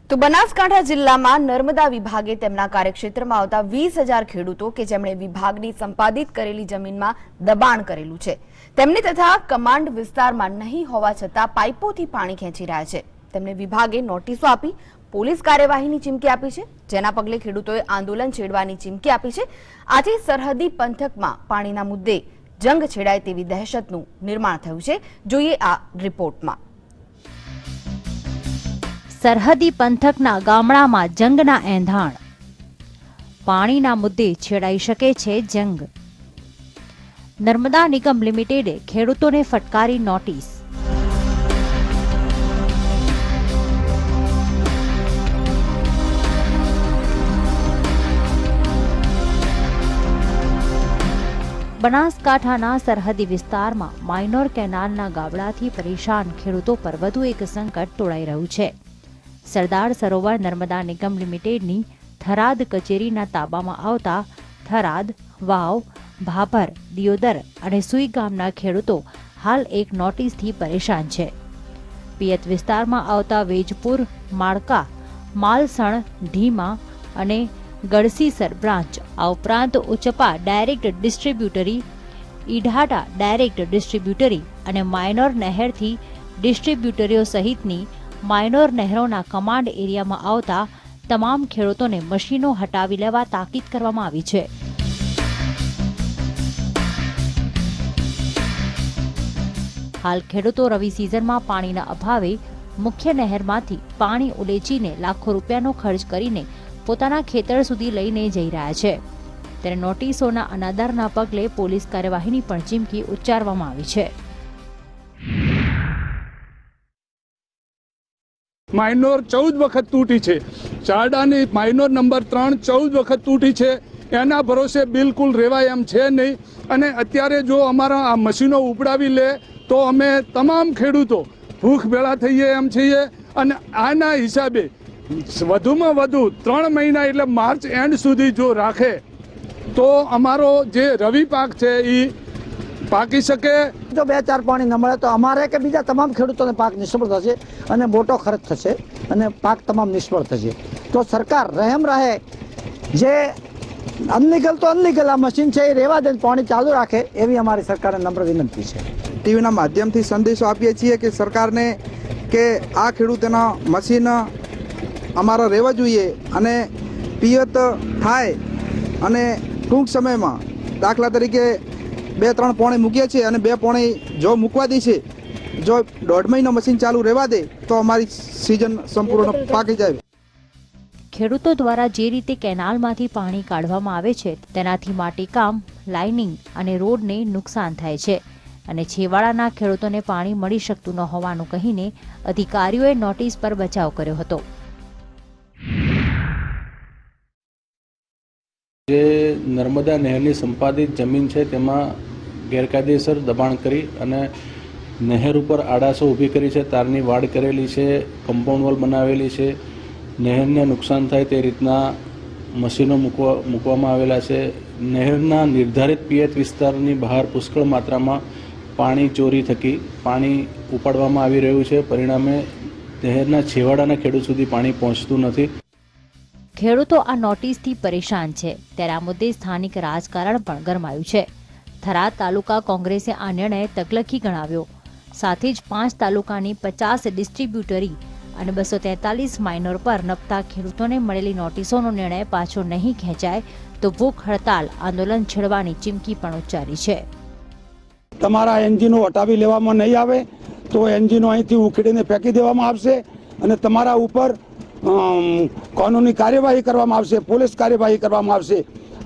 તો બનાસકાંઠા જિલ્લામાં નર્મદા વિભાગે તેમના કાર્યક્ષેત્રમાં આવતા 20,000 ખેડૂતો કે જેમણે વિભાગની સંપાદિત કરેલી જમીનમાં દબાણ કરેલું છે તેમને તથા કમાન્ડ વિસ્તારમાં નહીં હોવા છતાં પાઇપોથી પાણી ખેંચી રહ્યા છે તેમને વિભાગે નોટિસો આપી પોલીસ કાર્યવાહીની ચીમકી આપી છે, જેના પગલે ખેડૂતોએ આંદોલન છેડવાની ચીમકી આપી છે। આથી સરહદી પંથકમાં પાણીના મુદ્દે જંગ છેડાય તેવી દહેશતનું નિર્માણ થયું છે। જોઈએ આ રિપોર્ટમાં। સરહદી પંથકના ગામડામાં જંગના એંધાણ, પાણીના મુદ્દે છેડાઈ શકે છે જંગ। નર્મદા નિગમ લિમિટેડે ખેડૂતોને ફટકારી નોટિસ। બનાસકાંઠાના સરહદી વિસ્તારમાં માઇનોર કેનાલના ગાબડાથી પરેશાન ખેડૂતો પર વધુ એક સંકટ તોળાઈ રહ્યું છે। સરદાર સરોવર નર્મદા નિગમ લિમિટેડની થરાદ કચેરીના તાબામાં આવતા થરાદ, વાવ, ભાભર, દિયોદર અને સુઈ ગામના ખેડૂતો હાલ એક નોટિસથી પરેશાન છે। પિયત વિસ્તારમાં આવતા વેજપુર, માળકા, માલસણ, ઢીમા અને ગળસીસર બ્રાન્ચ, આ ઉપરાંત ઉચપા ડાયરેક્ટ ડિસ્ટ્રીબ્યુટરી, ઈઢાટા ડાયરેક્ટ ડિસ્ટ્રીબ્યુટરી અને માઇનોર નહેરથી ડિસ્ટ્રીબ્યુટરીઓ સહિતની માઇનોર નહેરોના કમાન્ડ એરિયામાં આવતા તમામ ખેડૂતોને મશીનો હટાવી લેવા તાકીદ કરવામાં આવી છે। હાલ ખેડૂતો રવિ સિઝનમાં પાણીના અભાવે મુખ્ય નહેરમાંથી પાણી ઉલેચીને લાખો રૂપિયાનો ખર્ચ કરીને પોતાના ખેતર સુધી લઈને જઈ રહ્યા છે, ત્યારે નોટિસોના અનાદરના પગલે પોલીસ કાર્યવાહીની પણ ચીમકી ઉચ્ચારવામાં આવી છે। માઇનોર 14 વખત તૂટી છે, ચારડાની માઇનોર નંબર 3 14 વખત તૂટી છે। એના ભરોસે બિલકુલ રહેવાય એમ છે નહીં અને અત્યારે જો અમારા આ મશીનો ઉપડાવી લે તો અમે તમામ ખેડૂતો ભૂખ ભેળા થઈએ એમ છીએ અને આના હિસાબે વધુમાં વધુ 3 મહિના એટલે માર્ચ એન્ડ સુધી જો રાખે તો અમારો જે રવિ પાક છે એ પાકી શકે। જો 2-4 પાણી ન મળે તો અમારે કે બીજા તમામ ખેડૂતોને પાક નિષ્ફળ થશે અને મોટો ખર્ચ થશે અને પાક તમામ નિષ્ફળ થશે। તો સરકાર રહેમ રહે, જે અનલીગલ તો અનલીગલ આ મશીન છે એ રહેવા દે, પાણી ચાલુ રાખે એવી અમારી સરકારને નમ્ર વિનંતી છે। ટીવીના માધ્યમથી સંદેશો આપીએ છીએ કે સરકારને કે આ ખેડૂતોના મશીન અમારા રહેવા જોઈએ અને પિયત થાય અને ટૂંક સમયમાં દાખલા તરીકે 2-3 પોણી મૂકીએ છીએ અને 2 પોણી જો મૂકવા દે છે, જો 1.5 મહિનો મશીન ચાલુ રહેવા દે તો અમારી સિઝન સંપૂર્ણ પાકી જાય। ખેડૂતો દ્વારા જે રીતે કેનાલમાંથી પાણી કાઢવામાં આવે છે તેનાથી માટીકામ, લાઇનિંગ અને રોડને નુકસાન થાય છે અને છેવાડાના ખેડૂતોને પાણી મળી શકતું ન હોવાનું કહીને અધિકારીઓએ નોટિસ પર બચાવ કર્યો હતો। જે નર્મદા નહેરની સંપાદિત જમીન છે તેમાં ગેરકાયદેસર દબાણ કરી અને નહેર ઉપર આડાસો ઊભી કરી છે, તારની વાડ કરેલી છે, કમ્પાઉન્ડ વોલ બનાવેલી છે, નહેરને નુકસાન થાય તે રીતના મશીનો મૂકવામાં આવેલા છે। નહેરના નિર્ધારિત પિયત વિસ્તારની બહાર પુષ્કળ માત્રામાં પાણી ચોરી થકી પાણી ઉપાડવામાં આવી રહ્યું છે, પરિણામે નહેરના છેવાડાના ખેડૂત સુધી પાણી પહોંચતું નથી। ખેડૂતો આ નોટિસથી પરેશાન છે, ત્યારે આ મુદ્દે સ્થાનિક રાજકારણ પણ ગરમાયું છે। થરાદ તાલુકા કોંગ્રેસે આ નિર્ણય તકલખી ગણાવ્યો, સાથે જ 5 તાલુકાની 50 ડિસ્ટ્રીબ્યુટરી અને 243 માઇનોર પર નપતા ખેડૂતોને મળેલી નોટિસોનો નિર્ણય પાછો નહીં ખેંચાય તો ભૂખ હડતાલ આંદોલન છેડવાની ચીમકી પણ ઉચ્ચારી છે। તમારા એન્જિનો હટાવી લેવામાં નહીં આવે તો એન્જિનો અહીંથી ઉખેડીને ફેંકી દેવામાં આવશે અને તમારા ઉપર કાનૂની કાર્યવાહી કરવામાં આવશે, પોલીસ કાર્યવાહી કરવામાં આવશે।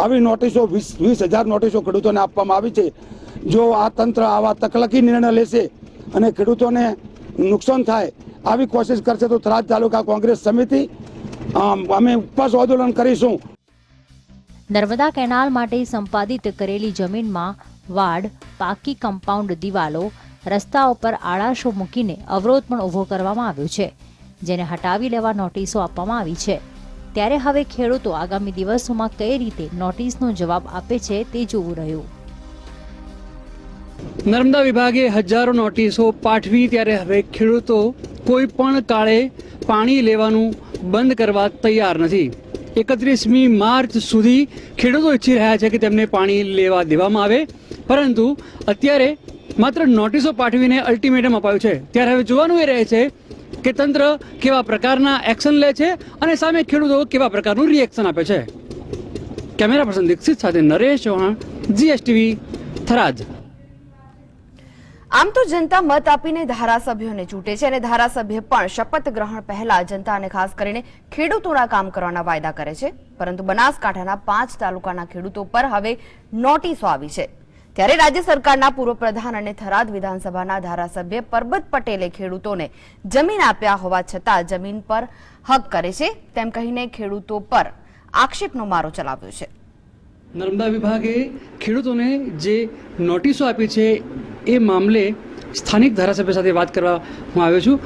આવી નોટિસો 20,000 નોટિસો ખેડૂતોને આપવામાં આવી છે। જો આ તંત્ર આવા તકલકી નિર્ણય લેશે અને ખેડૂતોને નુકસાન થાય આવી કોશિશ કરશે તો થરાદ તાલુકા કોંગ્રેસ સમિતિ અમે ઉપવાસ આંદોલન કરીશું। નર્મદા કેનાલ માટે સંપાદિત કરેલી જમીનમાં વાડ, પાકી કમ્પાઉન્ડ દિવાલો, રસ્તાઓ પર આડાશો મૂકીને અવરોધ પણ ઊભો કરવામાં આવ્યો છે, જેને હટાવી લેવા નોટિસો આપવામાં આવી છે। ત્યારે હવે ખેડૂતો આગામી દિવસોમાં કઈ રીતે નોટિસનો જવાબ આપે છે તે જોવું રહ્યું। નર્મદા વિભાગે હજારો નોટિસો પાઠવી ત્યારે હવે ખેડૂતો કોઈ પણ કાળે પાણી લેવાનું બંધ કરવા તૈયાર નથી. 31મી માર્ચ સુધી ખેડૂતો ઈચ્છી રહ્યા છે કે તેમને પાણી લેવા દેવામાં આવે, પરંતુ અત્યારે માત્ર નોટિસો પાઠવીને અલ્ટિમેટમ અપાયું છે. ત્યારે હવે જોવાનું એ રહે છે કે તંત્ર કેવા પ્રકારના એક્શન લે છે અને સામે ખેડૂતો કેવા પ્રકારનું રિએક્શન આપે છે. કેમેરા પર્સન દીક્ષિત સાથે નરેશ ચૌહાણ, GSTV, થરાદ. આમ તો જનતા મત આપીને ધારાસભ્યોને ચૂંટે છે અને ધારાસભ્ય પણ શપથ ગ્રહણ પહેલા જનતા અને ખાસ કરીને ખેડૂતોના કામ કરવાના વાયદા કરે છે. પરંતુ બનાસકાંઠાના 5 તાલુકાના ખેડૂતો પર હવે નોટિસો આવી છે. ત્યારે રાજ્ય સરકારના પૂર્વ પ્રધાન અને થરાદ વિધાનસભાના ધારાસભ્ય પરબત પટેલે ખેડૂતોને જમીન આપ્યા હોવા છતાં જમીન પર હક કરે છે તેમ કહીને ખેડૂતો પર આક્ષેપનો મારો ચલાવ્યો છે. નર્મદા વિભાગે ખેડૂતોને જે નોટિસો આપી છે એ મામલે સ્થાનિક ધારાસભ્ય સાથે વાત કરવામાં આવ્યો છું.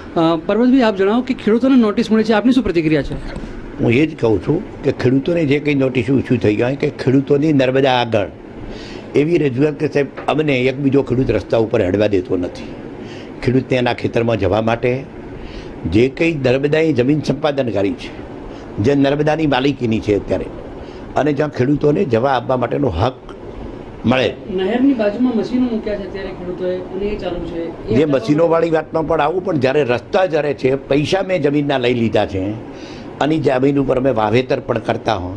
પરબતભાઈ, આપ જણાવો કે ખેડૂતોને નોટિસ મળી છે, આપની શું પ્રતિક્રિયા છે? હું એ જ કહું છું કે ખેડૂતોને જે કંઈ નોટિસો ઇસ્યુ થઈ ગયા કે ખેડૂતોની નર્મદા આગળ એવી રજૂઆત કે સાહેબ અમને એક બીજો ખેડૂત રસ્તા ઉપર હેડવા દેતો નથી. ખેડૂતને એના ખેતરમાં જવા માટે જે કંઈ નર્મદાએ જમીન સંપાદન કરી છે, જે નર્મદાની માલિકીની છે અત્યારે, અને જ્યાં ખેડૂતોને જવા આપવા માટેનો હક મળે. નહેરની બાજુમાં મશીનો મૂક્યા છે અત્યારે ખેડૂતોએ અને એ ચાલુ છે. જે મશીનોવાળી વાતમાં પણ આવું, પણ જ્યારે રસ્તા જ્યારે છે, પૈસા મેં જમીનના લઈ લીધા છે અને જમીન ઉપર અમે વાવેતર પણ કરતા હો,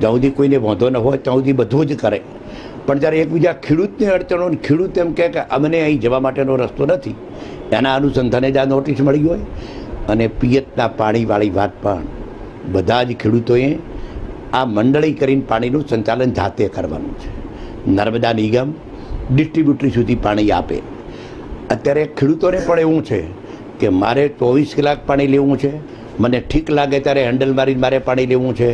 જ્યાં સુધી કોઈને વાંધો ન હોય ત્યાં સુધી બધું જ કરે. પણ જ્યારે એકબીજા ખેડૂતને અડચણો, ખેડૂત એમ કહે કે અમને અહીં જવા માટેનો રસ્તો નથી, એના અનુસંધાને જ આ નોટિસ મળી હોય. અને પિયતના પાણીવાળી વાત પણ બધા જ ખેડૂતોએ આ મંડળી કરીને પાણીનું સંચાલન જાતે કરવાનું છે. નર્મદા નિગમ ડિસ્ટ્રીબ્યુટરી સુધી પાણી આપે. અત્યારે ખેડૂતોને પણ એવું છે કે મારે 24 કલાક પાણી લેવું છે, મને ઠીક લાગે ત્યારે હેન્ડલ મારીને મારે પાણી લેવું છે.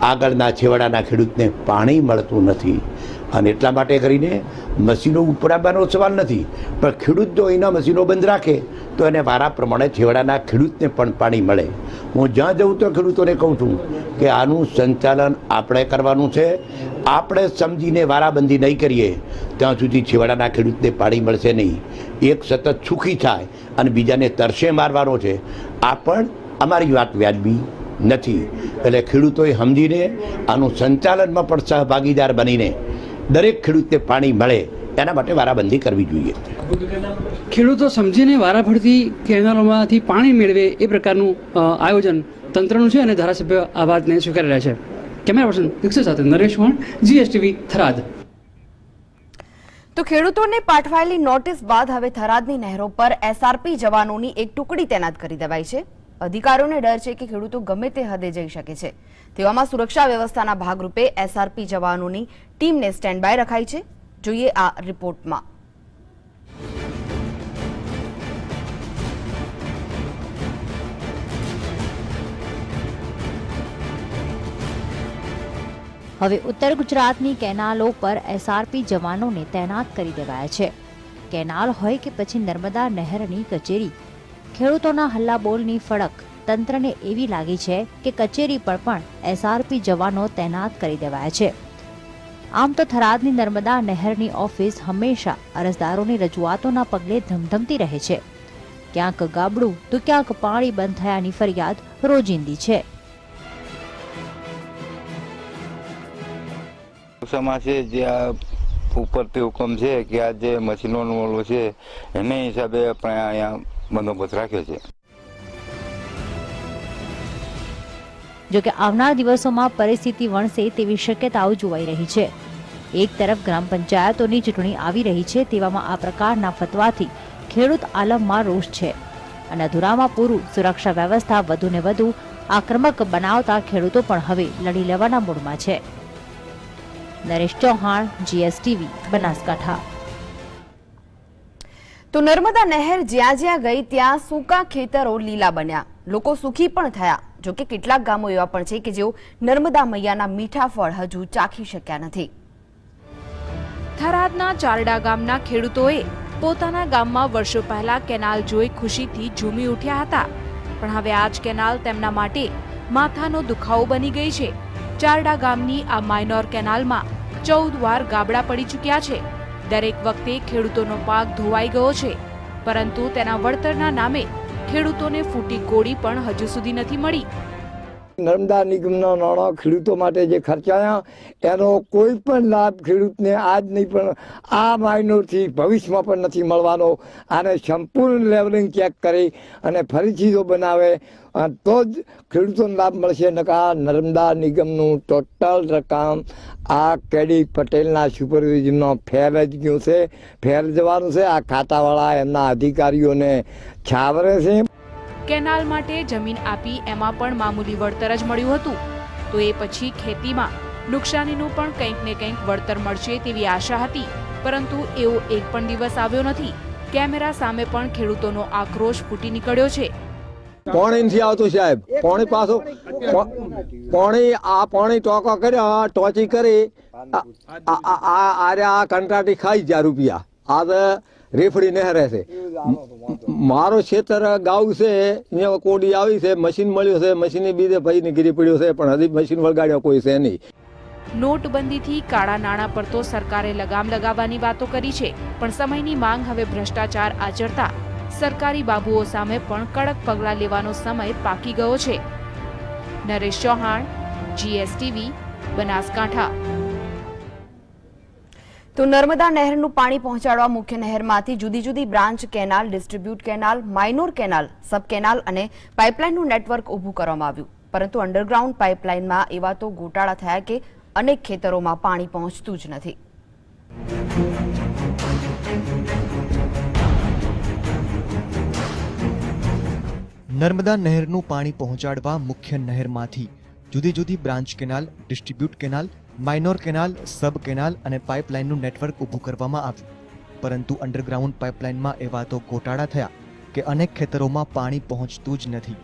આગળના છેવાડાના ખેડૂતને પાણી મળતું નથી અને એટલા માટે કરીને મશીનો ઉપરાવવાનો સવાલ નથી, પણ ખેડૂત જો એના મશીનો બંધ રાખે તો એને વારા પ્રમાણે છેવાડાના ખેડૂતને પણ પાણી મળે. હું જ્યાં જઉં તો ખેડૂતોને કહું છું કે આનું સંચાલન આપણે કરવાનું છે. આપણે સમજીને વારાબંધી નહીં કરીએ ત્યાં સુધી છેવાડાના ખેડૂતને પાણી મળશે નહીં. એક સતત સુખી થાય અને બીજાને તરસે મારવાનો છે, આ પણ અમારી વાત વ્યાજબી નથી. એટલે ખેડૂતોએ સમજીને આનું સંચાલનમાં પણ સહભાગીદાર બનીને દરેક ખેડૂતને પાણી મળે એના માટે વારાબંધી કરવી જોઈએ. ખેડૂતો સમજીને વારાફરતી કેનાલોમાંથી પાણી મેળવે એ પ્રકારનું આયોજન તંત્રનું છે અને ધારાસભ્ય આ વાતને સ્વીકારી રહ્યા છે. કેમેરા પર્સન દીક્ષિત સાથે નરેશ ચૌહાણ, GSTV, થરાદ. તો ખેડૂતોને પાઠવાયેલી નોટિસ બાદ હવે થરાદની નહેરો પર SRP જવાનોની એક ટુકડી તૈનાત કરી દેવાઈ છે. અધિકારીઓને ડર છે કે ખેડૂતો ગમે તે હદે જઈ શકે છે. તેવામાં સુરક્ષા વ્યવસ્થાના ભાગરૂપે SRP જવાનોની ટીમને સ્ટેન્ડ બાય રખાઈ છે. જોઈએ આ રિપોર્ટમાં. હવે ઉત્તર ગુજરાતની કેનાલો પર SRP જવાનોને તૈનાત કરી દેવાયા છે. કેનાલ હોય કે પછી નર્મદા નહેરની કચેરી, ખેડૂતોના હલ્લાબોલની ફડક તંત્રને એવી લાગી છે કે કચેરી પર પણ SRP જવાનો તૈનાત કરી દેવાયા છે. આમ તો થરાદની નર્મદા નહેરની ઓફિસ હંમેશા અરજદારોની રજૂઆતોના પગલે ધમધમતી રહે છે. ક્યાંક ગાબડું તો ક્યાંક પાણી બંધ થયાની ફરિયાદ રોજિંદી છે. છે જે આ ઉપરથી હુકમ છે કે આ જે મશીનોનું ઓલું છે એને હિસાબે આપણે અહીંયા બંદોબસ્ત રાખ્યો છે. જોકે આવનાર દિવસોમાં પરિસ્થિતિ વણસે તેવી શક્યતાઓ જોવાઈ રહી છે. એક તરફ ગ્રામ પંચાયતોની ચૂંટણી આવી રહી છે, તેવામાં આ પ્રકારના ફતવાથી ખેડૂત આલમમાં રોષ છે અને અધૂરામાં પૂરું સુરક્ષા વ્યવસ્થા વધુને વધુ આક્રમક બનાવતા ખેડૂતો પણ હવે લડી લેવાના મૂડમાં છે. નરેશ ચૌહાણ, GSTV, બનાસકાંઠા. તો નર્મદા નહેર જ્યાં જ્યાં ગઈ ત્યાં સૂકા ખેતરો લીલા બન્યા, લોકો સુખી પણ થયા. જોકે કેટલાક ગામો એવા પણ છે કે જેઓ નર્મદા મૈયાના મીઠા ફળ હજુ ચાખી શક્યા નથી. થરાદના ચારડા ગામના ખેડૂતોએ પોતાના ગામમાં વર્ષો પહેલા કેનાલ જોઈ ખુશીથી ઝૂમી ઉઠ્યા હતા, પણ હવે આ જ કેનાલ તેમના માટે માથાનો દુખાવો બની ગઈ છે. ચારડા ગામની આ માઇનોર કેનાલમાં 14 વાર ગાબડા પડી ચૂક્યા છે. દરેક વખતે ખેડૂતોનો પાક ધોવાઈ ગયો છે, પરંતુ તેના વળતરના નામે ખેડૂતોને ફૂટી કોડી પણ હજુ સુધી નથી મળી. નર્મદા નિગમના નાણાં ખેડૂતો માટે જે ખર્ચાયા એનો કોઈ પણ લાભ ખેડૂતને આજ નહીં પણ આ મહિનોથી ભવિષ્યમાં પણ નથી મળવાનો. આને સંપૂર્ણ લેવલિંગ ચેક કરી અને ફરીથી જો બનાવે તો જ ખેડૂતોને લાભ મળશે. નકા નર્મદા નિગમનું ટોટલ રકમ આ કેડી પટેલના સુપરવિઝનમાં ફેલ જ ગયું છે, ફેલ જવાનું છે. આ ખાતાવાળા એમના અધિકારીઓને છાવરે છે. કેનાલ માટે જમીન આપી એમાં પણ મામૂલી વળતર જ મળ્યું હતું, તો એ પછી ખેતીમાં નુકસાનીનું પણ કંઈક ને કંઈક વળતર મળશે તેવી આશા હતી, પરંતુ એવો એક પણ દિવસ આવ્યો નથી. કેમેરા સામે પણ ખેડૂતોનો આક્રોશ ફૂટી નીકળ્યો છે. પાણી નથી આવતું સાહેબ, પાણી પાછું પાણી ટોકો કર્યો, ટોચી કરી આ કંટ્રાટી ખાઈ ગયા રૂપિયા. આ રેફડી નહેરે છે. મારો ખેતર ગાઉ છે, અહીંયા કોડી આવી છે, મશીન મળ્યું છે, મશીન બીજે ભાઈને ગીરી પડ્યું છે, પણ હજી મશીન વળગાડ્યો કોઈ છે નહીં. નોટબંધીથી કાળા નાણાં પર તો સરકારે લગામ લગાવવાની વાતો કરી છે, પણ સમયની માંગ હવે ભ્રષ્ટાચાર આચરતા સરકારી બાબુઓ સામે પણ કડક પગલાં લેવાનો સમય પાકી ગયો છે. નરેશ ચૌહાણ, GSTV, બનાસકાંઠા. તો નર્મદા નહેરનું પાણી પહોંચાડવા મુખ્ય નહેરમાંથી જુદી જુદી branch canal, distribute canal, minor canal, sub canal અને પાઇપલાઇનનું નેટવર્ક ઊભું કરવામાં આવ્યું, પરંતુ અંડરગ્રાઉન્ડ પાઇપલાઇનમાં એવા તો ગોટાળા થયા કે અનેક ખેતરોમાં પાણી પહોંચતું જ નથી. નર્મદા નહેરનું પાણી પહોંચાડવા મુખ્ય નહેરમાંથી જુદી જુદી branch canal, distribute canal, minor canal, sub canal અને પાઇપલાઇનનું નેટવર્ક ઊભું કરવામાં આવ્યું, પરંતુ અંડરગ્રાઉન્ડ પાઇપલાઇનમાં એવા તો ગોટાળા થયા કે અનેક ખેતરોમાં પાણી પહોંચતું જ નથી.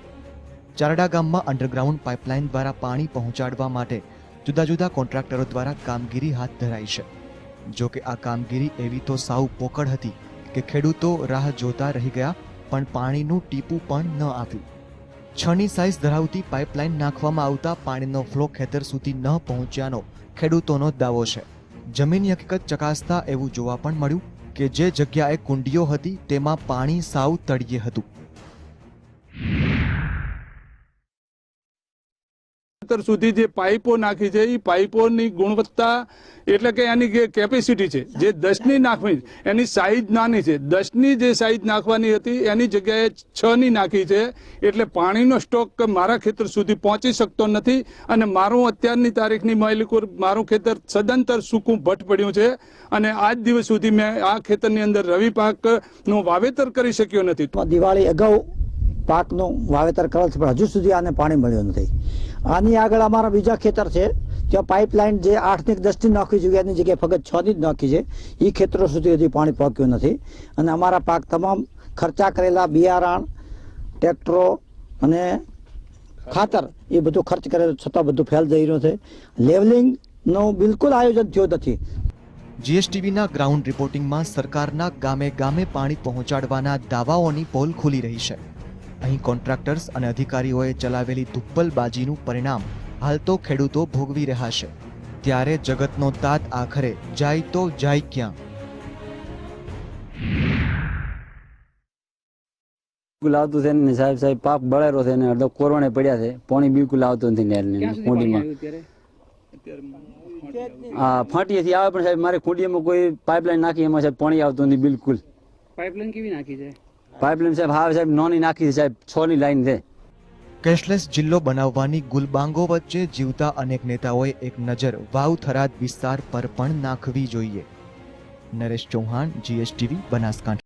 ચારડા ગામમાં અંડરગ્રાઉન્ડ પાઇપલાઇન દ્વારા પાણી પહોંચાડવા માટે જુદા જુદા કોન્ટ્રાક્ટરો દ્વારા કામગીરી હાથ ધરાઈ છે. જો કે આ કામગીરી એવી તો સાવ પોકળ હતી કે ખેડૂતો રાહ જોતા રહી ગયા, પણ પાણીનું ટીપું પણ ન આવ્યું. 6ની સાઇઝ ધરાવતી પાઇપલાઇન નાખવામાં આવતા પાણીનો ફ્લો ખેતર સુધી ન પહોંચ્યાનો ખેડૂતોનો દાવો છે. જમીનની હકીકત ચકાસતા એવું જોવા પણ મળ્યું કે જે જગ્યાએ કુંડીઓ હતી તેમાં પાણી સાવ તળિયે હતું. સુધી જે પાઇપો નાખી છે એ પાઇપોની ગુણવત્તા એટલે કે એની જે કેપેસિટી છે, જે 10ની નાખવી એની સાઇઝ નાની છે. 10ની જે સાઇઝ નાખવાની હતી એની જગ્યાએ 6ની નાખી છે, એટલે પાણીનો સ્ટોક મારા ખેતર સુધી પહોંચી શકતો નથી. અને મારું અત્યારની તારીખની માલિકોર મારું ખેતર સદંતર સૂકું ભટ્ટ પડ્યું છે, અને આજ દિવસ સુધી મેં આ ખેતરની અંદર રવિ પાકનું વાવેતર કરી શક્યો નથી. દિવાળી અગાઉ પાકનું વાવેતર કરેલ છે, પણ હજુ સુધી આને પાણી મળ્યું નથી. આની આગળ અમારા બીજા ખેતર છે, ત્યાં પાઇપલાઇન જે 8ની 10ની નાખવી જોઈએ એની જગ્યાએ ફક્ત 6ની જ નાખી છે. એ ખેતરો સુધી હજી પાણી પહોંચ્યું નથી. અને અમારા પાક તમામ ખર્ચા કરેલા બિયારણ, ટ્રેક્ટરો અને ખાતર એ બધું ખર્ચ કરેલો છતાં બધું ફેલ જઈ રહ્યું છે. લેવલિંગનું બિલકુલ આયોજન થયું નથી. GSTVના ગ્રાઉન્ડ રિપોર્ટિંગમાં સરકારના ગામે ગામે પાણી પહોંચાડવાના દાવાઓની પોલ ખુલી રહી છે. અહીં કોન્ટ્રાક્ટર્સ અને અધિકારીઓએ ચલાવેલી ધુપ્પલબાજીનું પરિણામ હાલ તો ખેડૂતો ભોગવી રહ્યા છે. ત્યારે જગતનો તાત આખરે જાય તો જાય ક્યાં? બિલકુલ આવતું છે ને સાહેબ પાક બળેરો છે ને અડધો કોરવાણે પડ્યા છે. પાણી બિલકુલ આવતું નથી નહેરની કુંડીમાં. હા, ફાંટીએથી આવે પણ સાહેબ મારે કુંડીમાં કોઈ પાઇપલાઇન નાખી એમાં સાહેબ પાણી આવતું નથી બિલકુલ. પાઇપલાઇન કેવી નાખી છે? પાઇપલાઇન સાહેબ હા સાહેબ નોની નાખી છે સાહેબ, 6ની લાઈન છે. કેશલેસ જિલ્લો બનાવવાની ગુલબાંગો વચ્ચે જીવતા અનેક નેતાઓએ એક નજર વાવ થરાદ વિસ્તાર પર પણ નાખવી જોઈએ. નરેશ ચૌહાણ, GSTV, બનાસકાંઠા.